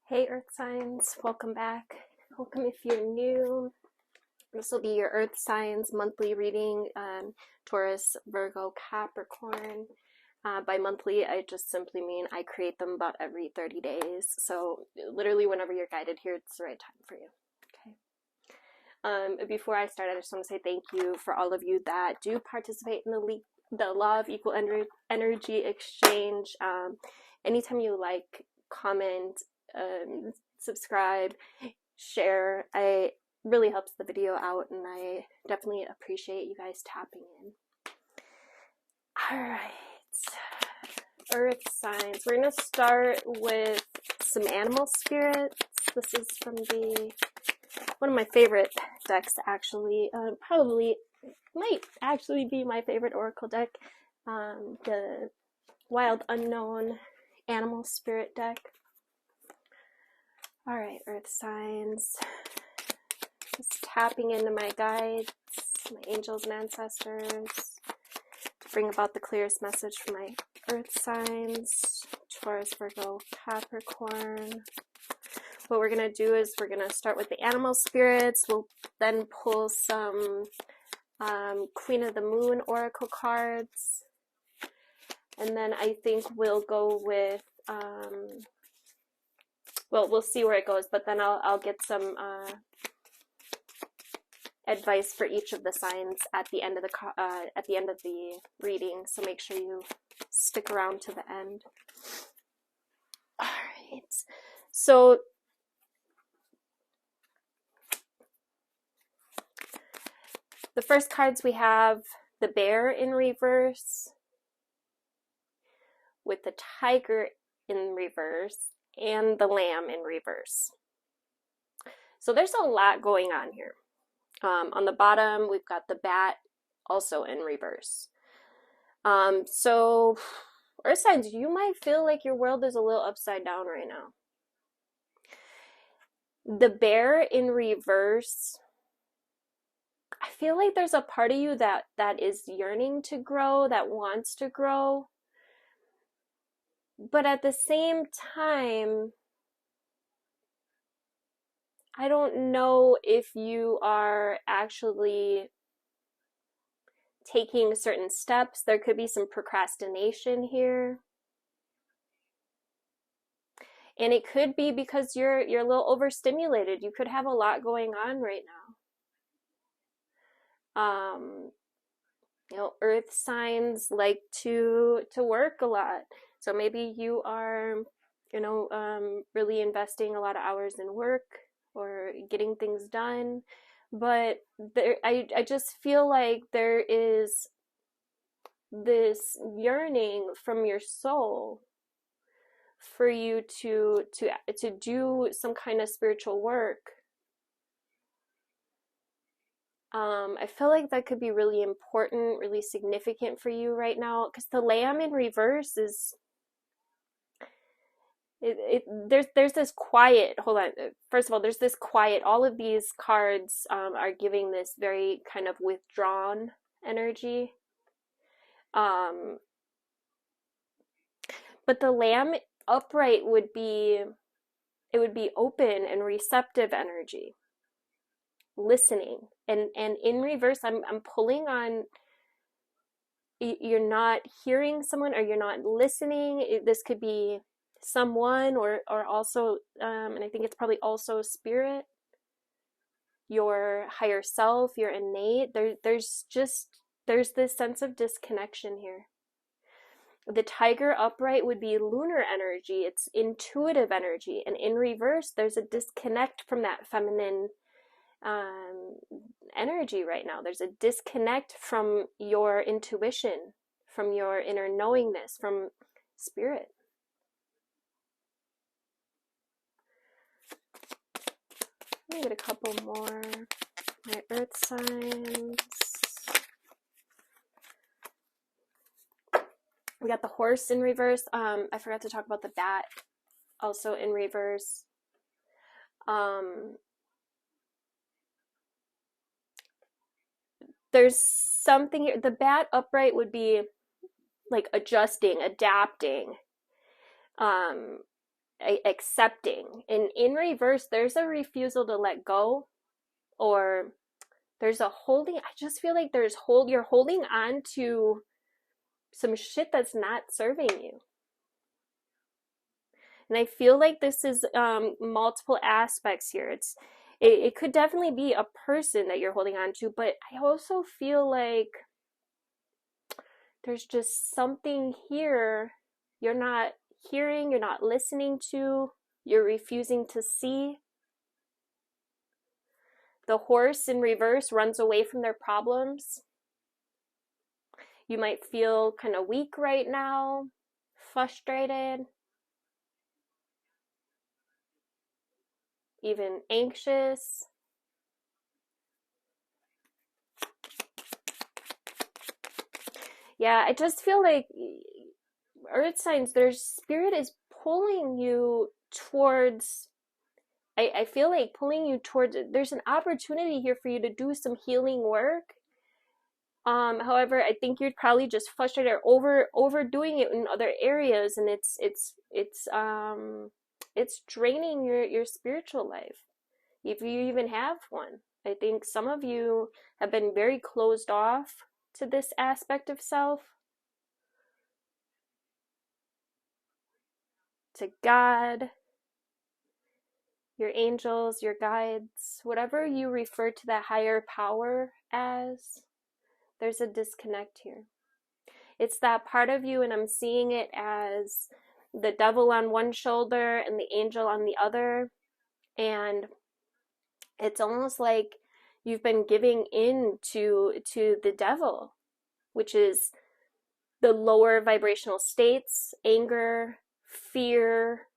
Hey Earth signs, welcome back. Welcome if you're new. This will be your Earth signs monthly reading, Taurus, Virgo, Capricorn. By monthly, I just simply mean I create them about every 30 days. So literally whenever you're guided here, it's the right time for you. Okay. Before I start, I just want to say thank you for all of you that do participate in the Law of Equal Energy Exchange. Anytime you like, comment, subscribe, share, it really helps the video out, and I definitely appreciate you guys tapping in. Alright, Earth signs. We're going to start with some animal spirits. This is from one of my favorite decks, actually. Probably might actually be my favorite oracle deck, the Wild Unknown Animal Spirit deck. Alright, Earth signs. Just tapping into my guides, my angels and ancestors, to bring about the clearest message for my Earth signs, Taurus, Virgo, Capricorn. What we're going to do is we're going to start with the animal spirits. We'll then pull some Queen of the Moon oracle cards. And then I think we'll go with... well, we'll see where it goes, but then I'll get some advice for each of the signs at the end of the reading. So make sure you stick around to the end. All right. So the first cards we have the bear in reverse, with the tiger in reverse, and the lamb in reverse. So there's a lot going on here. On the bottom, we've got the bat also in reverse. So Earth signs, you might feel like your world is a little upside down right now. The bear in reverse, I feel like there's a part of you that is yearning to grow, that wants to grow. But at the same time, I don't know if you are actually taking certain steps. There could be some procrastination here. And it could be because you're a little overstimulated. You could have a lot going on right now. You know, Earth signs like to work a lot. So maybe you are, you know, really investing a lot of hours in work or getting things done. But I just feel like there is this yearning from your soul for you to do some kind of spiritual work. I feel like that could be really important, really significant for you right now, because the lamb in reverse is... there's this quiet, hold on, first of all, there's this quiet, all of these cards are giving this very kind of withdrawn energy. But the lamb upright would be open and receptive energy, listening. And in reverse, I'm pulling on, you're not hearing someone, or you're not listening. This could be someone, or also, and I think it's probably also spirit, your higher self, your innate. There's this sense of disconnection here. The tiger upright would be lunar energy. It's intuitive energy. And in reverse, there's a disconnect from that feminine energy right now. There's a disconnect from your intuition, from your inner knowingness, from spirit. Let me get a couple more. My Earth signs. We got the horse in reverse. I forgot to talk about the bat also in reverse. There's something here. The bat upright would be like adjusting, adapting. accepting. And in reverse, there's a refusal to let go, or there's a holding. I just feel like you're holding on to some shit that's not serving you. And I feel like this is multiple aspects here. It could definitely be a person that you're holding on to, but I also feel like there's just something here you're not hearing, you're not listening to, you're refusing to see. The horse in reverse runs away from their problems. You might feel kind of weak right now, frustrated, even anxious. Yeah, I just feel like earth signs, their spirit is pulling you towards, I feel like pulling you towards, there's an opportunity here for you to do some healing work. However, I think you're probably just frustrated or overdoing it in other areas, and it's draining your spiritual life, if you even have one. I think some of you have been very closed off to this aspect of self, to God, your angels, your guides, whatever you refer to that higher power as. There's a disconnect here. It's that part of you, and I'm seeing it as the devil on one shoulder and the angel on the other. And it's almost like you've been giving in to the devil, which is the lower vibrational states: anger, fear,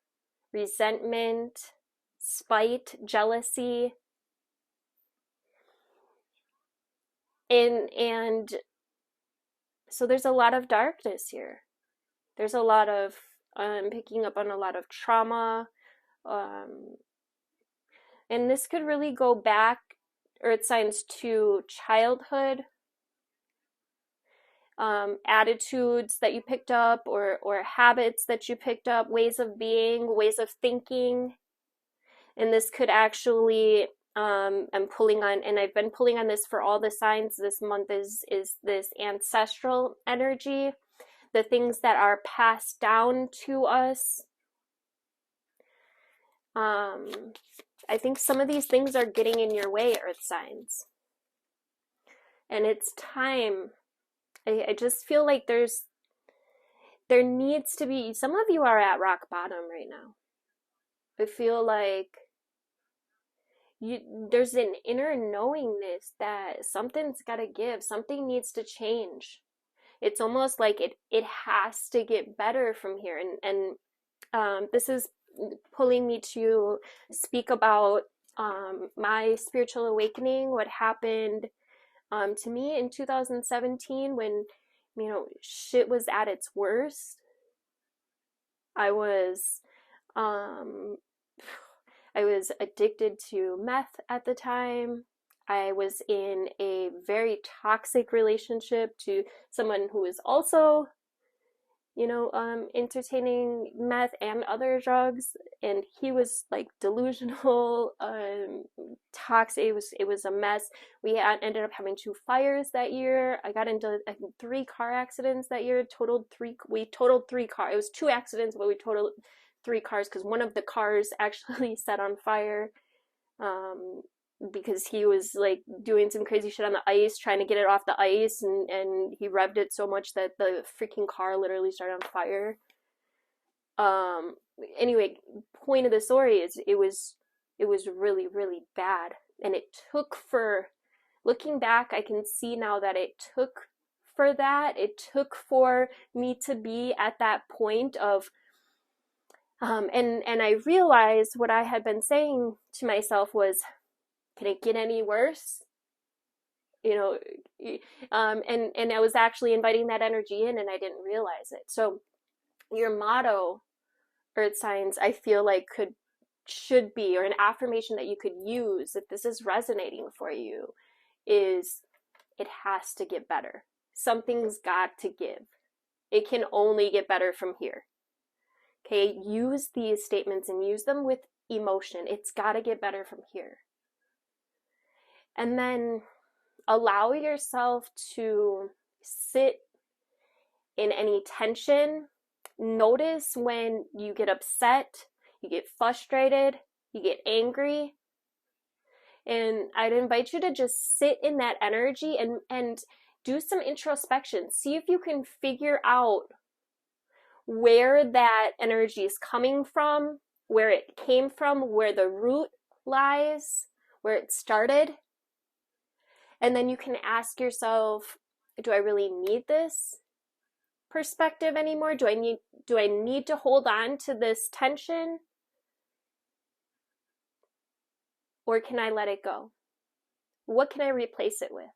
resentment, spite, jealousy. And so there's a lot of darkness here. There's a lot of, I'm picking up on a lot of trauma. And this could really go back, earth signs, to childhood. Attitudes that you picked up, or habits that you picked up, ways of being, ways of thinking. And this could actually, I'm pulling on, and I've been pulling on this for all the signs this month, is this ancestral energy, the things that are passed down to us. I think some of these things are getting in your way, earth signs. And it's time. I just feel like there needs to be, some of you are at rock bottom right now. I feel like there's an inner knowingness that something's got to give, something needs to change. It's almost like it has to get better from here. And this is pulling me to speak about my spiritual awakening, what happened to me in 2017 when, shit was at its worst. I was addicted to meth at the time. I was in a very toxic relationship to someone who was also, entertaining meth and other drugs, and he was like delusional, toxic. It was a mess. We ended up having 2 fires that year. I got into, I think, 3 car accidents that year. We totaled 3 cars. It was 2 accidents, but we totaled 3 cars because one of the cars actually set on fire. Because he was like doing some crazy shit on the ice, trying to get it off the ice, and he revved it so much that the freaking car literally started on fire. Anyway, point of the story is it was really, really bad, and it took for, looking back, I can see now that it took for me to be at that point of, and I realized what I had been saying to myself was, can it get any worse? And I was actually inviting that energy in, and I didn't realize it. So your motto, earth signs, I feel like should be, or an affirmation that you could use if this is resonating for you, is it has to get better. Something's got to give. It can only get better from here. Okay, use these statements and use them with emotion. It's got to get better from here. And then allow yourself to sit in any tension. Notice when you get upset, you get frustrated, you get angry. And I'd invite you to just sit in that energy and do some introspection. See if you can figure out where that energy is coming from, where it came from, where the root lies, where it started. And then you can ask yourself, do I really need this perspective anymore? Do I need to hold on to this tension? Or can I let it go? What can I replace it with?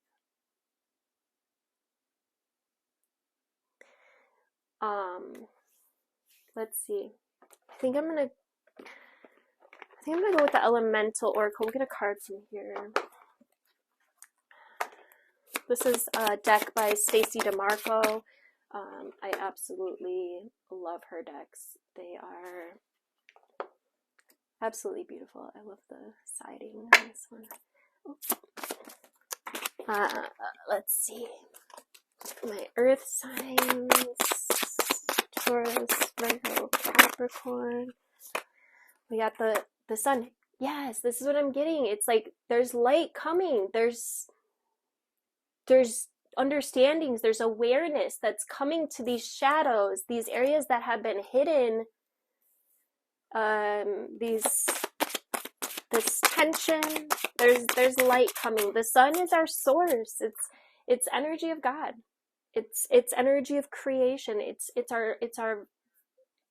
Let's see. I think I'm gonna go with the Elemental Oracle. We'll get a card from here. This is a deck by Stacey DeMarco. I absolutely love her decks. They are absolutely beautiful. I love the siding on this one. Let's see. My earth signs: Taurus, Virgo, Capricorn. We got the sun. Yes, this is what I'm getting. It's like there's light coming. There's understandings. There's awareness that's coming to these shadows, these areas that have been hidden. This tension. There's light coming. The sun is our source. It's energy of God. It's energy of creation. It's our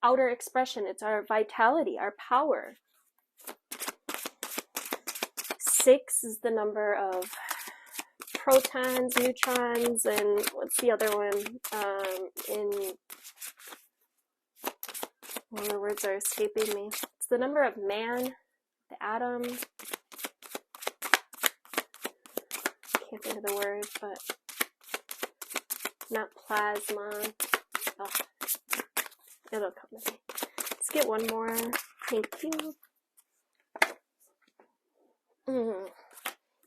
outer expression. It's our vitality, our power. 6 is the number of protons, neutrons, and what's the other one? Well, the words are escaping me. It's the number of man, the atom. Can't think of the word, but not plasma. Oh, it'll come to me. Let's get one more. Thank you.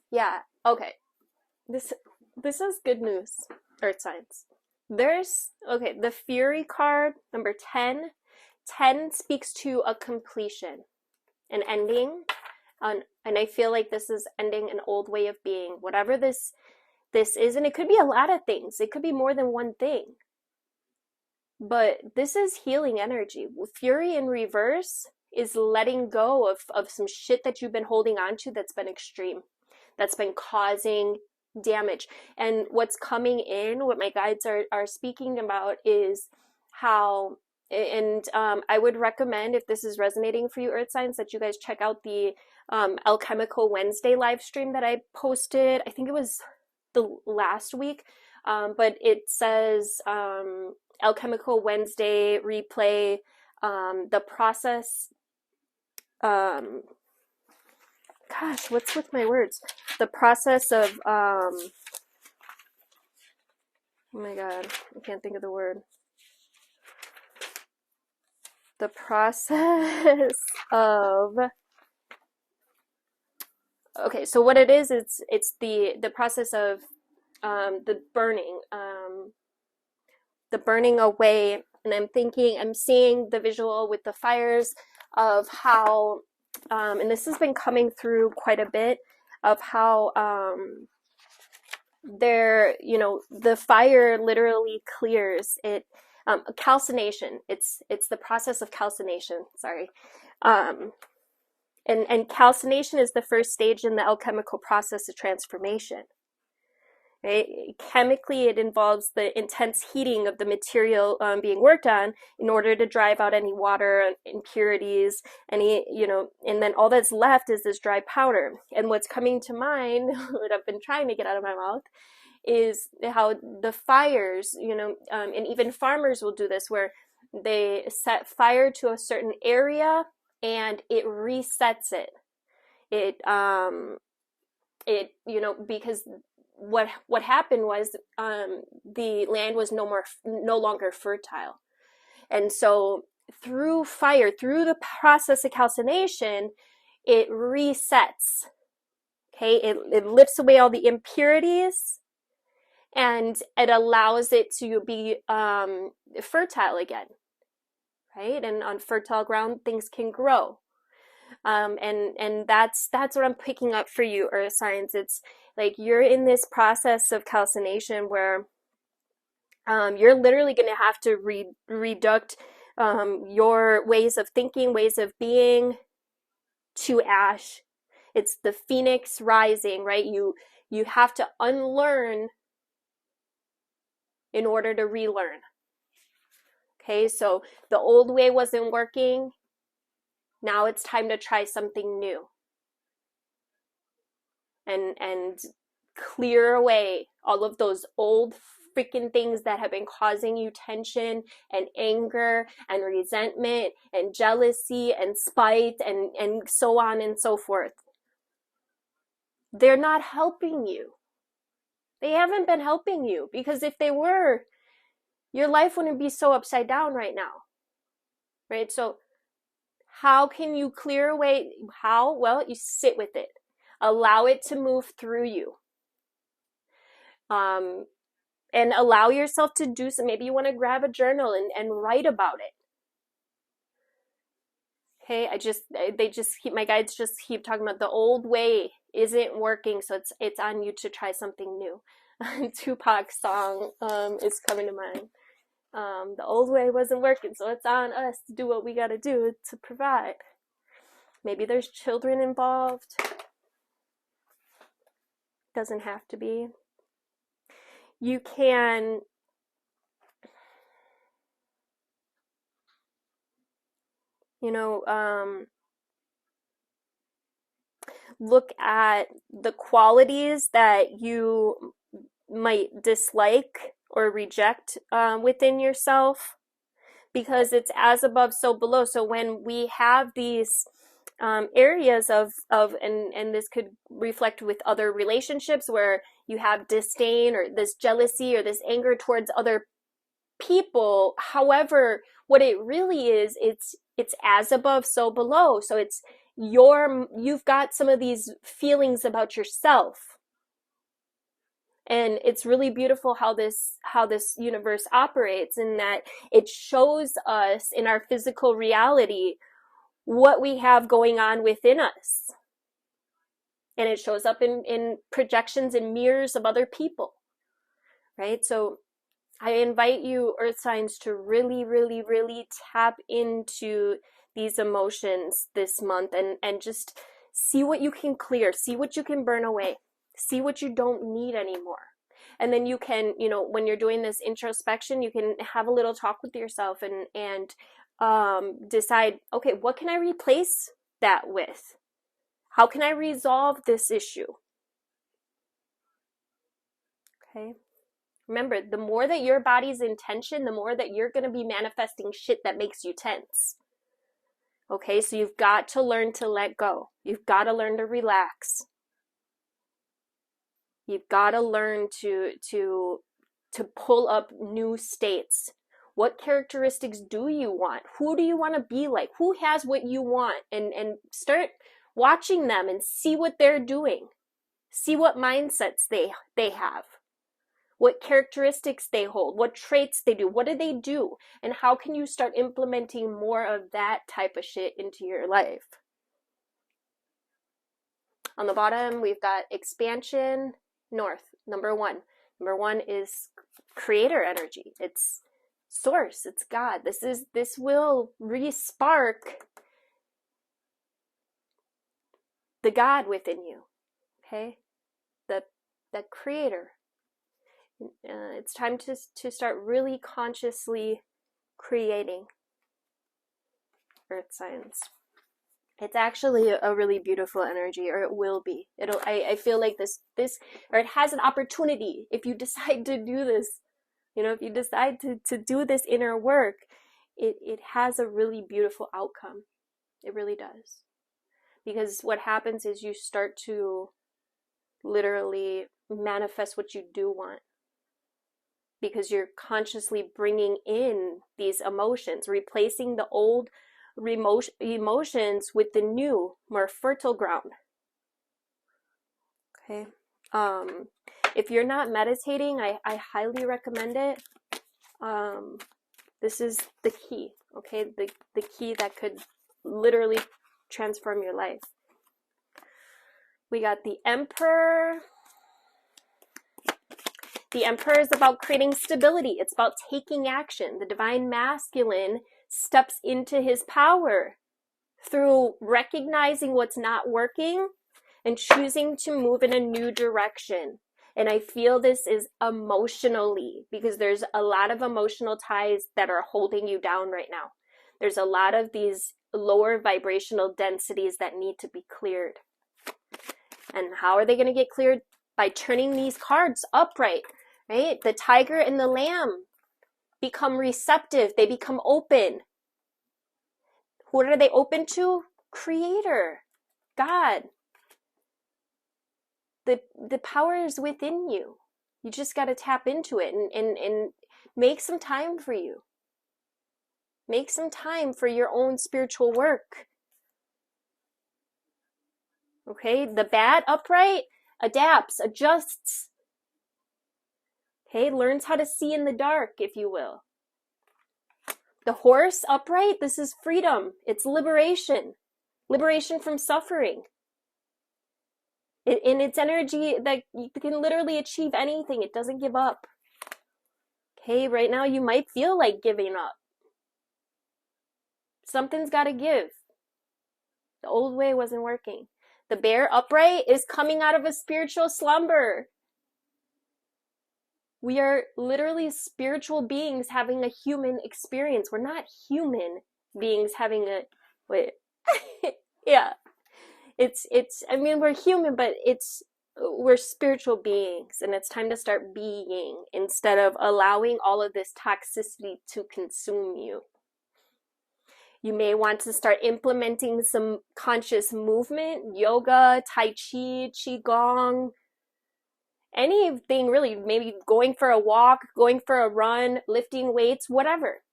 Yeah, okay. This is good news, earth signs. The Fury card, number 10. 10 speaks to a completion, an ending, and I feel like this is ending an old way of being. Whatever this is, and it could be a lot of things. It could be more than one thing. But this is healing energy. Fury in reverse is letting go of some shit that you've been holding on to that's been extreme, that's been causing damage. And what's coming in, what my guides are speaking about, is how, and I would recommend, if this is resonating for you, earth signs, that you guys check out the Alchemical Wednesday live stream that I posted. I think it was the last week, but it says Alchemical Wednesday replay, the process, gosh, what's with my words? The process of, oh my god, I can't think of the word. The process of, okay, so what it is, it's the process of the burning away. And I'm seeing the visual with the fires of how, and this has been coming through quite a bit, of how the fire literally clears it. Calcination. It's the process of calcination. Sorry. And calcination is the first stage in the alchemical process of transformation. Right? Chemically, it involves the intense heating of the material being worked on in order to drive out any water, impurities, and then all that's left is this dry powder. And what's coming to mind, what I've been trying to get out of my mouth, is how the fires, and even farmers will do this, where they set fire to a certain area and it resets it. Because what happened was the land was no longer fertile. And so through fire, through the process of calcination, it resets. Okay, it lifts away all the impurities, and it allows it to be fertile again, right? And on fertile ground, things can grow. And that's what I'm picking up for you, earth signs. It's like you're in this process of calcination where you're literally going to have to reduct your ways of thinking, ways of being to ash. It's the phoenix rising, right? You have to unlearn in order to relearn. Okay, so the old way wasn't working. Now it's time to try something new. And clear away all of those old freaking things that have been causing you tension and anger and resentment and jealousy and spite and so on and so forth. They're not helping you. They haven't been helping you, because if they were, your life wouldn't be so upside down right now, right? So how can you clear away? How? Well, you sit with it. Allow it to move through you. And allow yourself to do some. Maybe you want to grab a journal and write about it. Okay, my guides just keep talking about the old way isn't working, so it's on you to try something new. Tupac's song is coming to mind. The old way wasn't working, so it's on us to do what we got to do to provide. Maybe there's children involved. Doesn't have to be. You can look at the qualities that you might dislike or reject within yourself, because it's as above, so below. So when we have these areas of and this could reflect with other relationships where you have disdain or this jealousy or this anger towards other people. However, what it really is, it's as above, so below. So it's you've got some of these feelings about yourself. And it's really beautiful how this universe operates, in that it shows us in our physical reality what we have going on within us. And it shows up in projections and mirrors of other people, right? So I invite you, earth signs, to really, really, really tap into these emotions this month and just see what you can clear, see what you can burn away, see what you don't need anymore. And then you can, when you're doing this introspection, you can have a little talk with yourself and decide, okay, what can I replace that with? How can I resolve this issue? Okay. Remember, the more that your body's in tension, the more that you're going to be manifesting shit that makes you tense. Okay, so you've got to learn to let go. You've got to learn to relax. You've got to learn to pull up new states. What characteristics do you want? Who do you want to be like? Who has what you want? And start watching them and see what they're doing. See what mindsets they have. What characteristics they hold, what traits they do, what do they do, and how can you start implementing more of that type of shit into your life? On the bottom, we've got expansion, north, number one. Number one is creator energy. It's source, it's God. This will re-spark the God within you, okay? The creator. It's time to start really consciously creating, earth signs. It's actually a really beautiful energy, or it will be. I feel like this, or it has an opportunity if you decide to do this. If you decide to do this inner work, it has a really beautiful outcome. It really does. Because what happens is you start to literally manifest what you do want. because you're consciously bringing in these emotions, replacing the old emotions with the new, more fertile ground. Okay. If you're not meditating, I highly recommend it. This is the key, okay? The key that could literally transform your life. We got the Emperor. The Emperor is about creating stability. It's about taking action. The Divine Masculine steps into his power through recognizing what's not working and choosing to move in a new direction. And I feel this is emotionally, because there's a lot of emotional ties that are holding you down right now. There's a lot of these lower vibrational densities that need to be cleared. And how are they going to get cleared? By turning these cards upright, right? The Tiger and the Lamb become receptive. They become open. What are they open to? Creator, God. The power is within you. You just got to tap into it and make some time for you. Make some time for your own spiritual work. Okay, the Bat upright adapts, adjusts. Okay, learns how to see in the dark, if you will. The Horse upright, this is freedom. It's liberation. Liberation from suffering. In its energy, that you can literally achieve anything. It doesn't give up. Okay, right now you might feel like giving up. Something's got to give. The old way wasn't working. The Bear upright is coming out of a spiritual slumber. We are literally spiritual beings having a human experience. We're not human beings having a, wait, yeah. I mean, we're human, but we're spiritual beings, and it's time to start being instead of allowing all of this toxicity to consume you. You may want to start implementing some conscious movement, yoga, tai chi, qigong, anything really, maybe going for a walk, going for a run, lifting weights, whatever.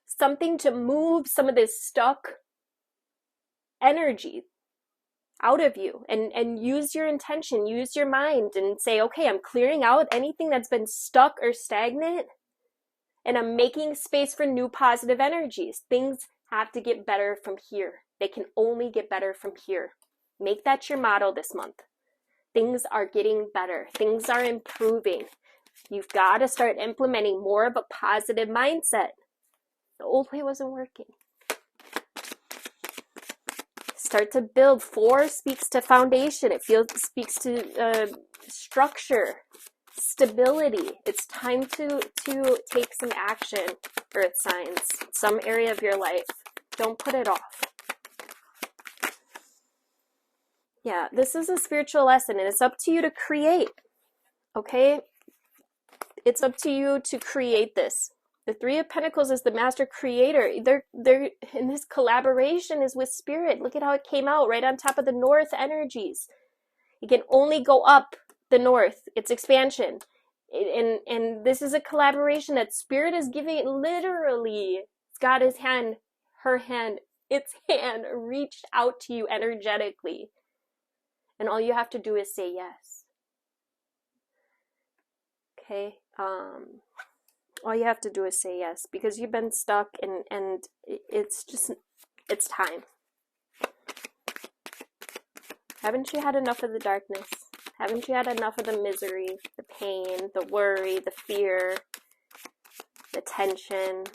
Something to move some of this stuck energy out of you, and use your intention, use your mind, and say, okay, I'm clearing out anything that's been stuck or stagnant, and I'm making space for new positive energies. Things have to get better from here. They can only get better from here. Make that your motto this month. Things are getting better. Things are improving. You've got to start implementing more of a positive mindset. The old way wasn't working. Start to build. 4 speaks to foundation. It speaks to structure, stability. It's time to take some action, Earth signs. Some area of your life. Don't put it off. Yeah, this is a spiritual lesson, and it's up to you to create. Okay? It's up to you to create this. The 3 of Pentacles is the master creator. They're in this collaboration is with spirit. Look at how it came out right on top of the north energies. It can only go up the north. It's expansion. And this is a collaboration that spirit is giving. Literally, it's got his hand, her hand, its hand reached out to you energetically. And all you have to do is say yes. Okay? All you have to do is say yes, because you've been stuck, and it's time. Haven't you had enough of the darkness? Haven't you had enough of the misery, the pain, the worry, the fear, the tension?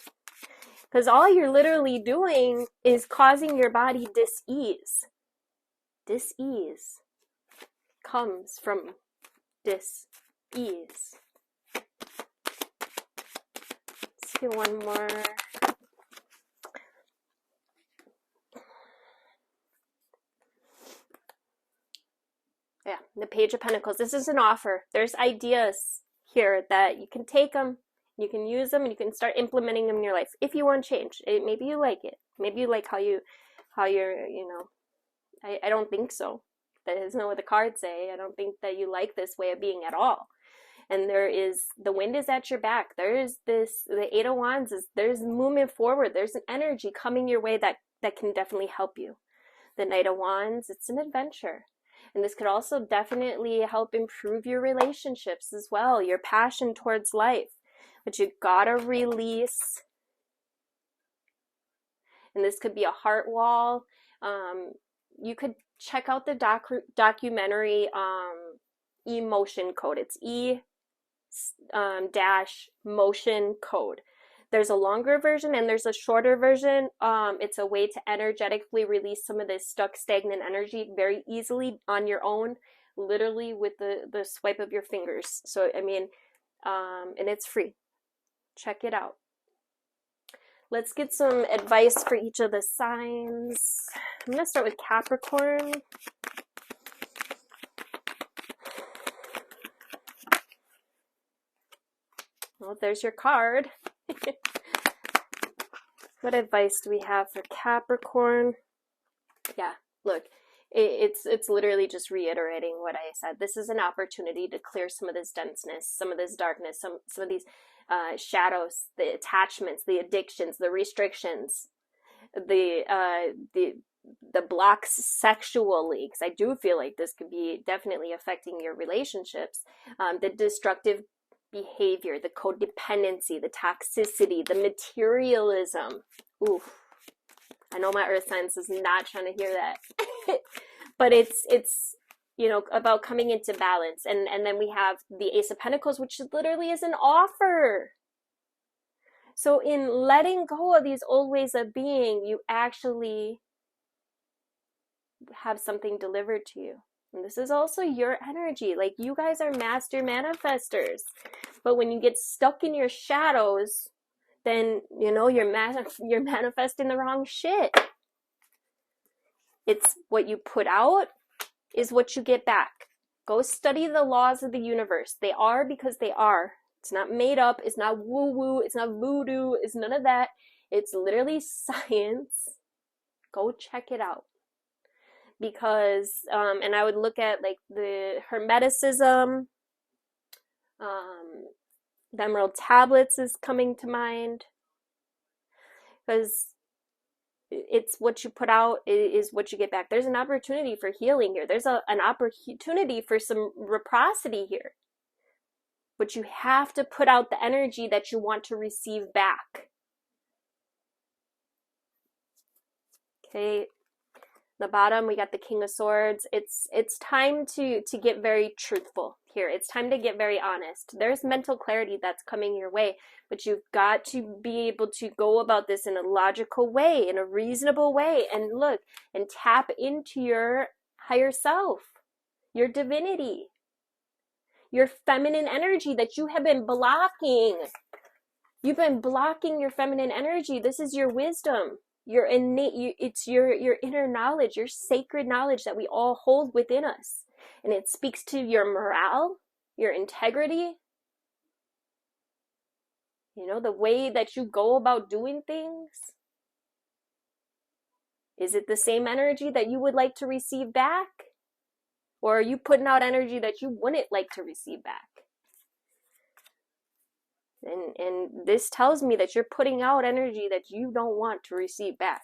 Because all you're literally doing is causing your body dis-ease. Dis-ease comes from dis-ease. Let's do one more. Yeah, the Page of Pentacles. This is an offer. There's ideas here that you can take them, you can use them, and you can start implementing them in your life if you want change. Maybe you like it. Maybe you like how you're, I don't think so. That isn't what the cards say. I don't think that you like this way of being at all. and the wind is at your back. There's the Eight of Wands there's movement forward. There's an energy coming your way that can definitely help you. The Knight of Wands, it's an adventure. And this could also definitely help improve your relationships as well, your passion towards life. But you gotta release. And this could be a heart wall. You could check out the documentary Emotion Code. It's E-motion code. There's a longer version and there's a shorter version. It's a way to energetically release some of this stuck, stagnant energy very easily on your own, literally with the swipe of your fingers. So, I mean, and it's free. Check it out. Let's get some advice for each of the signs. I'm going to start with Capricorn. Well, there's your card. What advice do we have for Capricorn? Yeah, look, it's literally just reiterating what I said. This is an opportunity to clear some of this denseness, some of this darkness, some of these shadows, the attachments, the addictions, the restrictions, the blocks sexually, because I do feel like this could be definitely affecting your relationships, the destructive behavior, the codependency, the toxicity, the materialism. Oof. I know my earth signs is not trying to hear that. But it's you know, about coming into balance. And then we have the Ace of Pentacles, which literally is an offer. So in letting go of these old ways of being, you actually have something delivered to you. And this is also your energy. Like, you guys are master manifestors. But when you get stuck in your shadows, then, you know, you're manifesting the wrong shit. It's what you put out is what you get back. Go study the laws of the universe. They are because they are. It's not made up. It's not woo-woo. It's not voodoo. It's none of that. It's literally science. Go check it out. Because, and I would look at like the Hermeticism, the Emerald Tablets is coming to mind. Because it's what you put out is what you get back. There's an opportunity for healing here. There's an opportunity for some reciprocity here. But you have to put out the energy that you want to receive back. Okay. The bottom, we got the King of Swords. It's time to get very truthful here. It's time to get very honest. There's mental clarity that's coming your way, but you've got to be able to go about this in a logical way, in a reasonable way, and look and tap into your higher self, your divinity, your feminine energy that you have been blocking. You've been blocking your feminine energy. This is your wisdom. Your innate, it's your inner knowledge, your sacred knowledge that we all hold within us. And it speaks to your morale, your integrity, you know, the way that you go about doing things. Is it the same energy that you would like to receive back? Or are you putting out energy that you wouldn't like to receive back? And this tells me that you're putting out energy that you don't want to receive back.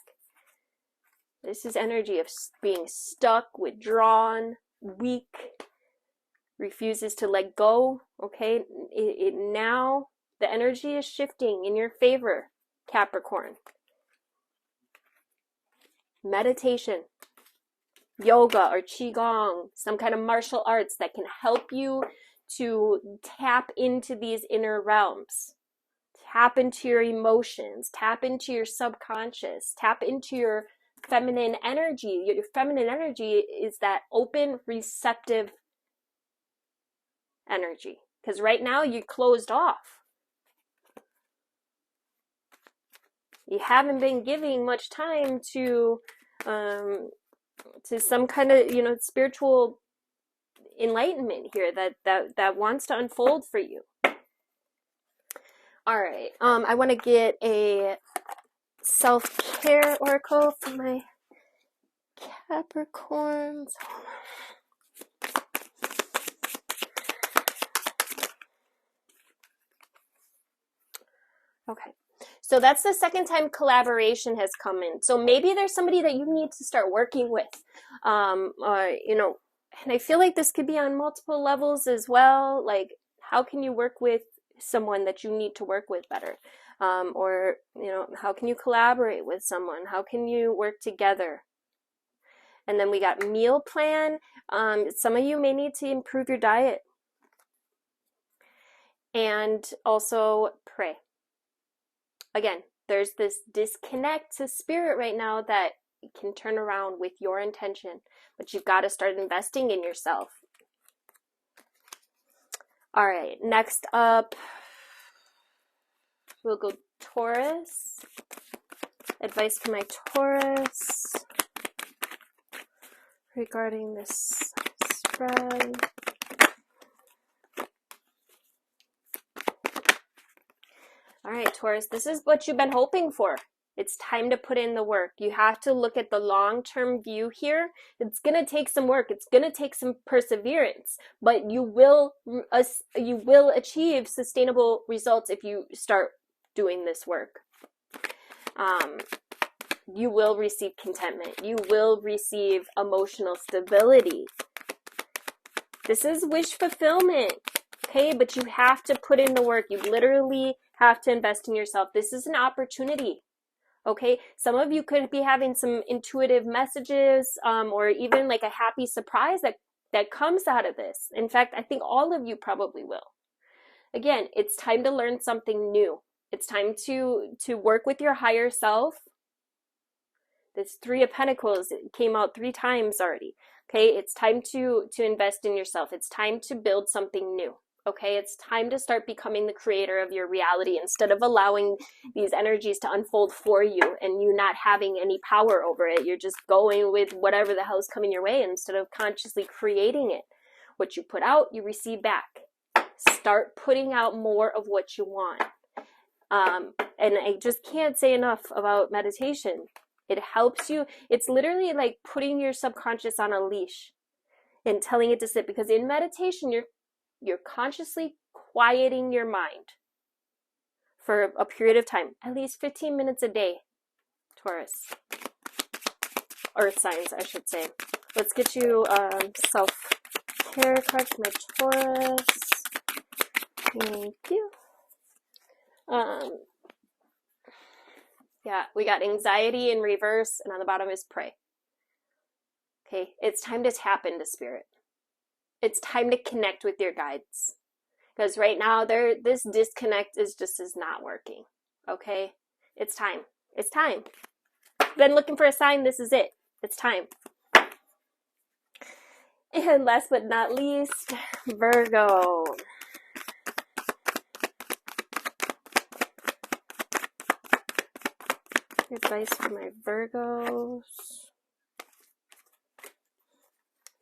This is energy of being stuck, withdrawn, weak, refuses to let go. Okay, now the energy is shifting in your favor, Capricorn. Meditation, yoga or qigong, some kind of martial arts that can help you to tap into these inner realms, tap into your emotions, tap into your subconscious, tap into your feminine energy. Your feminine energy is that open, receptive energy. Because right now you're closed off. You haven't been giving much time to some kind of, you know, spiritual enlightenment here that wants to unfold for you. All right, I want to get a self-care oracle for my Capricorns. Okay. So that's the second time collaboration has come in. So maybe there's somebody that you need to start working with. You know, and I feel like this could be on multiple levels as well. Like, how can you work with someone that you need to work with better? Or, you know, how can you collaborate with someone? How can you work together? And then we got meal plan. Some of you may need to improve your diet. And also pray. Again, there's this disconnect to spirit right now that can turn around with your intention, but you've got to start investing in yourself. All right, next up, we'll go Taurus. Advice for my Taurus regarding this spread. All right, Taurus, this is what you've been hoping for. It's time to put in the work. You have to look at the long-term view here. It's going to take some work. It's going to take some perseverance, but you will achieve sustainable results if you start doing this work. You will receive contentment. You will receive emotional stability. This is wish fulfillment, okay? But you have to put in the work. You literally have to invest in yourself. This is an opportunity. Okay, some of you could be having some intuitive messages or even like a happy surprise that comes out of this. In fact, I think all of you probably will. Again, it's time to learn something new. It's time to work with your higher self. This Three of Pentacles came out 3 times already. Okay, it's time to invest in yourself. It's time to build something new. Okay, it's time to start becoming the creator of your reality instead of allowing these energies to unfold for you and you not having any power over it. You're just going with whatever the hell's coming your way instead of consciously creating it. What you put out, you receive back. Start putting out more of what you want. And I just can't say enough about meditation. It helps you. It's literally like putting your subconscious on a leash and telling it to sit, because in meditation, you're consciously quieting your mind for a period of time, at least 15 minutes a day, Taurus. Earth signs, I should say. Let's get you self-care card for my Taurus. Thank you. Yeah, we got anxiety in reverse, and on the bottom is pray. Okay, it's time to tap into spirit. It's time to connect with your guides, because right now this disconnect is not working. Okay, it's time. It's time. Been looking for a sign. This is it. It's time. And last but not least, Virgo. Advice for my Virgos.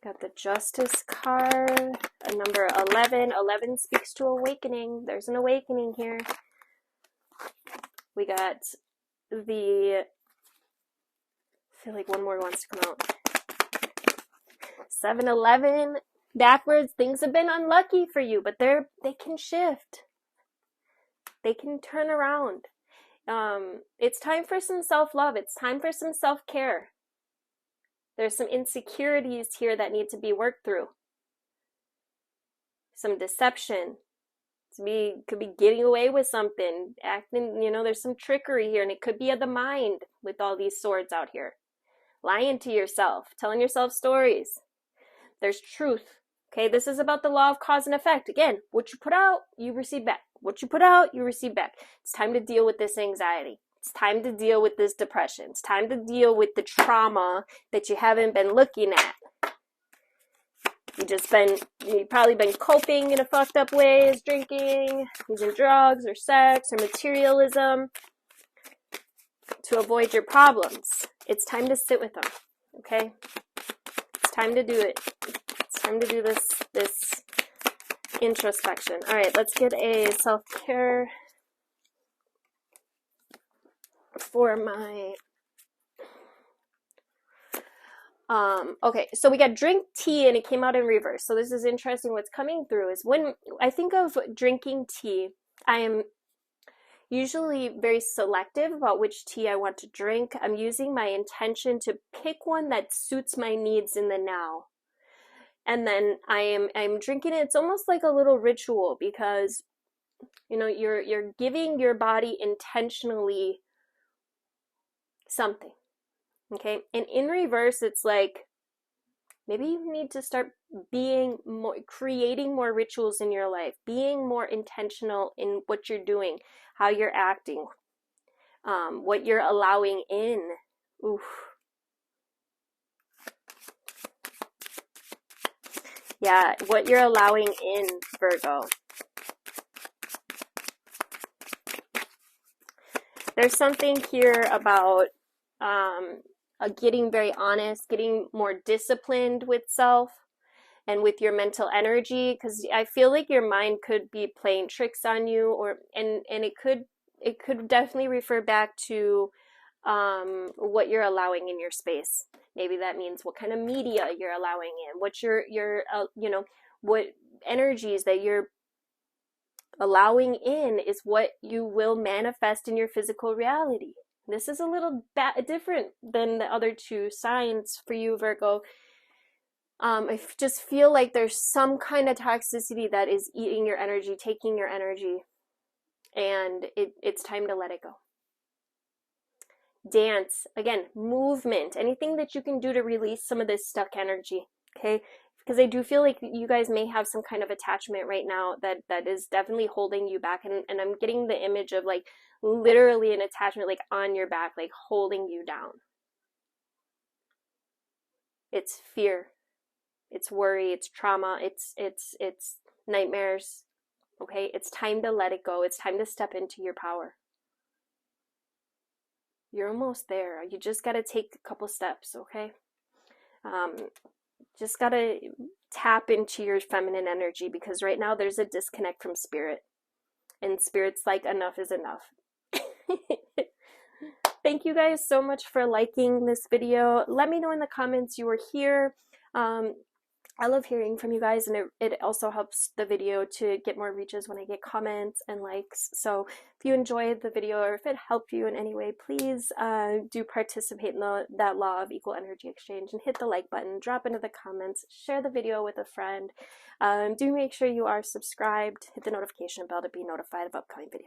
Got the Justice card, a number 11. 11 speaks to awakening. There's an awakening here. We got I feel like one more wants to come out. 7-11. Backwards, things have been unlucky for you, but they can shift. They can turn around. It's time for some self-love. It's time for some self-care. There's some insecurities here that need to be worked through. Some deception. Could be getting away with something, acting, there's some trickery here, and it could be of the mind with all these swords out here. Lying to yourself, telling yourself stories. There's truth. Okay, this is about the law of cause and effect. Again, what you put out, you receive back. What you put out, you receive back. It's time to deal with this anxiety. It's time to deal with this depression. It's time to deal with the trauma that you haven't been looking at. You've probably been coping in a fucked up ways, drinking, using drugs or sex or materialism to avoid your problems. It's time to sit with them, okay? It's time to do it. It's time to do this introspection. All right, let's get a self-care for my okay, so we got drink tea and it came out in reverse. So this is interesting. What's coming through is when I think of drinking tea, I am, usually very selective about which tea I want to drink. I'm using my intention to pick one that suits my needs in the now. And then I'm drinking it. It's almost like a little ritual, because you know, you're giving your body intentionally something. Okay? And in reverse, it's like maybe you need to start creating more rituals in your life, being more intentional in what you're doing, how you're acting, what you're allowing in. Oof. Yeah, what you're allowing in, Virgo. There's something here about getting very honest, getting more disciplined with self and with your mental energy, because I feel like your mind could be playing tricks on you, or and it could definitely refer back to what you're allowing in your space. Maybe that means what kind of media you're allowing in, what your you know, what energies that you're allowing in is what you will manifest in your physical reality. This is a little different than the other two signs for you, Virgo. I just feel like there's some kind of toxicity that is eating your energy, taking your energy, and it's time to let it go. Dance, again, movement, anything that you can do to release some of this stuck energy, okay? Because I do feel like you guys may have some kind of attachment right now that is definitely holding you back, and I'm getting the image of like literally an attachment like on your back, like holding you down. It's fear, it's worry, it's trauma, it's nightmares, okay? It's time to let it go. It's time to step into your power. You're almost there. You just got to take a couple steps, okay? Just got to tap into your feminine energy, because right now there's a disconnect from spirit. And spirit's like, enough is enough. Thank you guys so much for liking this video. Let me know in the comments you were here. I love hearing from you guys, and it also helps the video to get more reaches when I get comments and likes. So if you enjoyed the video, or if it helped you in any way, please do participate in that law of equal energy exchange and hit the like button, drop into the comments, share the video with a friend. Do make sure you are subscribed, hit the notification bell to be notified of upcoming videos.